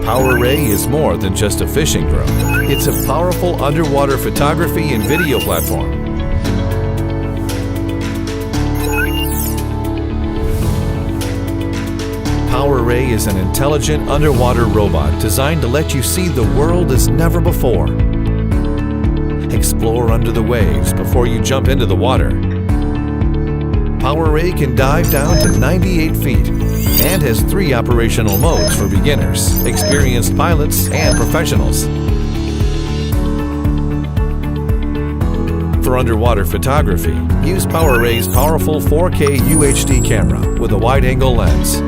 PowerRay is more than just a fishing drone. It's a powerful underwater photography and video platform. PowerRay is an intelligent underwater robot designed to let you see the world as never before. Explore under the waves before you jump into the water. PowerRay can dive down to 98 feet and has 3 operational modes for beginners, experienced pilots, and professionals. For underwater photography, use PowerRay's powerful 4K UHD camera with a wide-angle lens.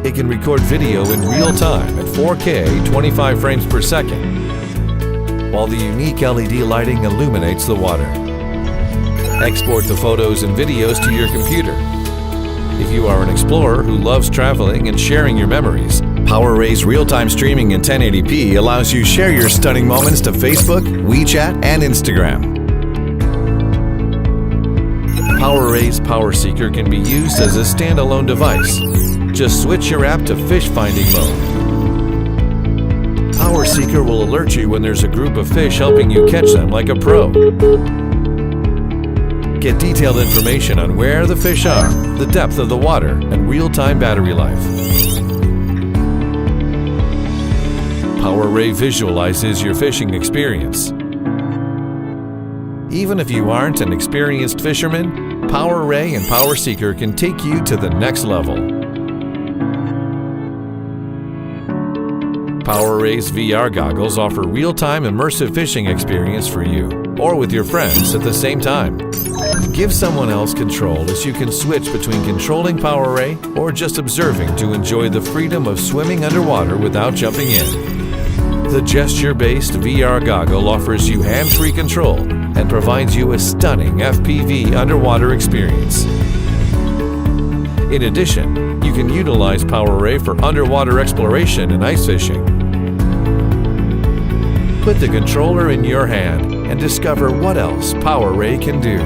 It can record video in real time at 4K 25 frames per second, while the unique LED lighting illuminates the water. Export the photos and videos to your computer. If you are an explorer who loves traveling and sharing your memories, PowerRay's real-time streaming in 1080p allows you to share your stunning moments to Facebook, WeChat, and Instagram. PowerRay's Power Seeker can be used as a standalone device. Just switch your app to fish finding mode. Power Seeker will alert you when there's a group of fish helping you catch them like a pro. Get detailed information on where the fish are, the depth of the water, and real-time battery life. PowerRay visualizes your fishing experience. Even if you aren't an experienced fisherman, PowerRay and Power Seeker can take you to the next level. PowerRay's VR goggles offer real-time immersive fishing experience for you or with your friends at the same time. Give someone else control as you can switch between controlling PowerRay or just observing to enjoy the freedom of swimming underwater without jumping in. The gesture-based VR goggle offers you hands-free control and provides you a stunning FPV underwater experience. In addition, you can utilize PowerRay for underwater exploration and ice fishing. Put the controller in your hand and discover what else PowerRay can do.